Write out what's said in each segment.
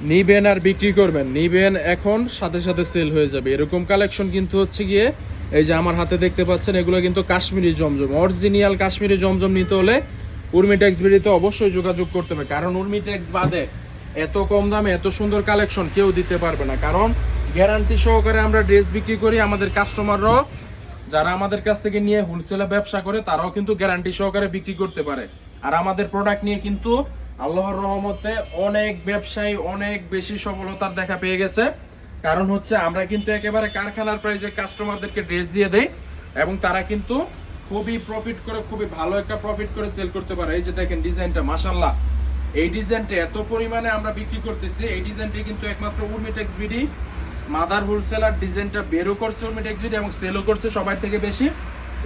নিবেন আর বিক্রি করবেন, নিবেন এখন সাথে সাথে সেল হয়ে যাবে এরকম কালেকশন কিন্তু হচ্ছে গিয়ে এই যে আমার হাতে দেখতে পাচ্ছেন, এগুলো কিন্তু কাশ্মীরি জমজম, অরিজিনাল কাশ্মীরি জমজম নিতে হলে উর্মিটেক্স বিডিতে অবশ্যই যোগাযোগ করতে হবে। কারণ উর্মিটেক্স বাদে এত কম দামে এত সুন্দর কালেকশন কেউ দিতে পারবে না। কারণ গ্যারান্টি সহকারে আমরা ড্রেস বিক্রি করি, আমাদের কাস্টমাররাও যারা আমাদের কাছ থেকে নিয়ে হোলসেলে ব্যবসা করে তারাও কিন্তু গ্যারান্টি সহকারে বিক্রি করতে পারে। আর আমাদের প্রোডাক্ট নিয়ে কিন্তু আল্লাহর রহমতে অনেক ব্যবসায়ী অনেক বেশি সফলতার দেখা পেয়ে গেছে। কারণ হচ্ছে আমরা কিন্তু একেবারে কারখানার প্রাইসে কাস্টমারদেরকে ড্রেস দিয়ে দেই এবং তারা কিন্তু খুবই প্রফিট করে, খুবই ভালো একটা প্রফিট করে সেল করতে পারে। এই যে দেখেন ডিজাইনটা, মাশাআল্লাহ এই ডিজাইনটা এত পরিমাণে আমরা বিক্রি করতেছি, এই ডিজাইনটি কিন্তু একমাত্র উর্মিটেক্স বিডি মাদার হোলসেলার ডিজাইনটা বেরও করছে উর্মিটেক্স বিডি এবং সেলও করছে সবার থেকে বেশি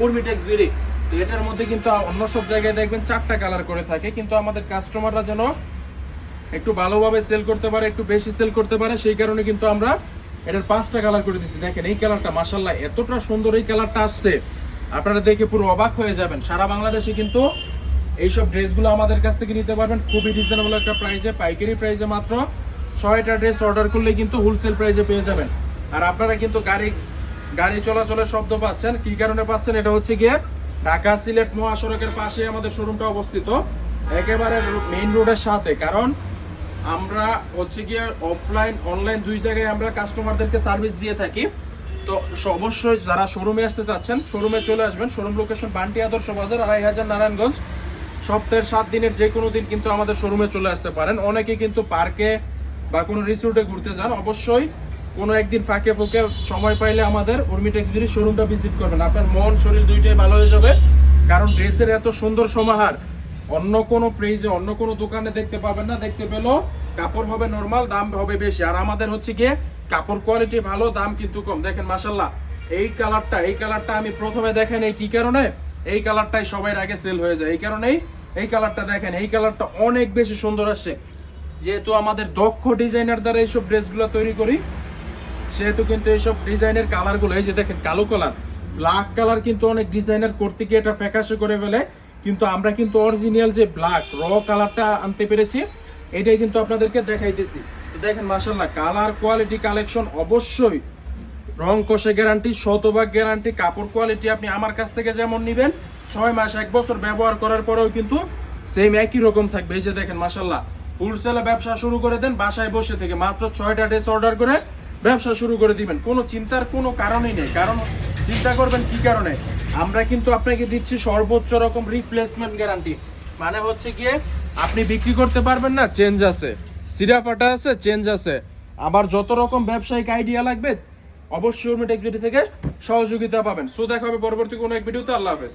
উর্মিটেক্স বিডি। তো এটার মধ্যে কিন্তু অন্য সব জায়গায় দেখবেন 4টা কালার করে থাকে, কিন্তু আমাদের কাস্টমাররা যেন একটু ভালোভাবে সেল করতে পারে, একটু বেশি সেল করতে পারে, সেই কারণে কিন্তু আমরা এটার 5টা কালার করে দিচ্ছি। দেখেন এই কালারটা মাশাআল্লাহ এতটা সুন্দর এই কালারটা আসছে, আপনারা দেখে পুরো অবাক হয়ে যাবেন। সারা বাংলাদেশে কিন্তু এইসব ড্রেসগুলো আমাদের কাছ থেকে নিতে পারবেন খুবই রিজনেবল একটা প্রাইসে, পাইকারি প্রাইসে। মাত্র 6টা ড্রেস অর্ডার করলে কিন্তু হোলসেল প্রাইসে পেয়ে যাবেন। আর আপনারা কিন্তু গাড়ি চলাচলের শব্দ পাচ্ছেন, কি কারণে পাচ্ছেন? এটা হচ্ছে গিয়ে ঢাকা সিলেট মহাসড়কের পাশে আমাদের শোরুমটা অবস্থিত, একেবারে মেইন রোডের সাথে। কারণ আমরা হচ্ছে গিয়ে অফলাইন অনলাইন দুই জায়গায় আমরা কাস্টমারদেরকে সার্ভিস দিয়ে থাকি। তো অবশ্যই যারা শোরুমে আসতে চাচ্ছেন শোরুমে চলে আসবেন। শোরুম লোকেশন বান্টি আদর্শ বাজার, 2500 নারায়ণগঞ্জ। সপ্তাহের 7 দিনের যে কোনো দিন কিন্তু আমাদের শোরুমে চলে আসতে পারেন। অনেকে কিন্তু পার্কে বা কোনো রিসোর্টে ঘুরতে যান, অবশ্যই কোনো একদিন ফাঁকে ফুঁকে সময় পাইলে আমাদের উর্মিটেক্স বিডি শোরুমটা ভিজিট করবেন, আপনার মন শরীর দুইটাই ভালো হয়ে যাবে। কারণ ড্রেসের এত সুন্দর সমাহার অন্য কোনো প্রাইজে অন্য কোনো দোকানে দেখতে পাবেন না। দেখতে পেলেও কাপড় হবে নরমাল, দাম হবে বেশি। আর আমাদের হচ্ছে গিয়ে কাপড় কোয়ালিটি ভালো, দাম কিন্তু কম। দেখেন মাশাআল্লাহ এই কালারটা আমি প্রথমে দেখেন এই কি কারণে এই কালারটাই সবার আগে সেল হয়ে যায়, এই কারণেই এই কালারটা দেখেন, এই কালারটা অনেক বেশি সুন্দর আসছে। যেহেতু আমাদের দক্ষ ডিজাইনার দ্বারা এইসব ড্রেসগুলো তৈরি করি, সেহেতু কিন্তু এইসব ডিজাইনের কালারগুলো, এই যে দেখেন কালো কালার, ব্ল্যাক কালার কিন্তু অনেক ডিজাইনার করতে গিয়ে এটা ফ্যাকাশে করে ফেলে, কিন্তু আমরা কিন্তু অরিজিনাল যে ব্ল্যাক র কালারটা আনতে পেরেছি, এটাই কিন্তু আপনাদেরকে দেখাইতেছি। দেখেন মাশাআল্লাহ কালার কোয়ালিটি কালেকশন অবশ্যই রং কষে গ্যারান্টি, শতভাগ গ্যারান্টি। কাপড় কোয়ালিটি আপনি আমার কাছ থেকে যেমন নেবেন 6 মাস 1 বছর ব্যবহার করার পরেও কিন্তু সেম একই রকম থাকবে। এই যে দেখেন মাশাআল্লাহ হোলসেলে ব্যবসা শুরু করে দেন বাসায় বসে থেকে, মাত্র 6টা ড্রেস অর্ডার করে ব্যবসা শুরু করে দিবেন। কোনো চিন্তার কোনো কারণই নেই। কারণ চিন্তা করবেন কি কারণে, আমরা কিন্তু আপনাকে দিচ্ছি সর্বোচ্চ রকম রিপ্লেসমেন্ট গ্যারান্টি। মানে হচ্ছে গিয়ে আপনি বিক্রি করতে পারবেন না, চেঞ্জ আছে, সিরা ফাটা আছে, চেঞ্জ আছে। আবার যত রকম ব্যবসায়িক আইডিয়া লাগবে অবশ্যই উর্মিটেক্স বিডি থেকে সহযোগিতা পাবেন। সো দেখা হবে পরবর্তী কোনো এক ভিডিওতে। আল্লাহ হাফেজ।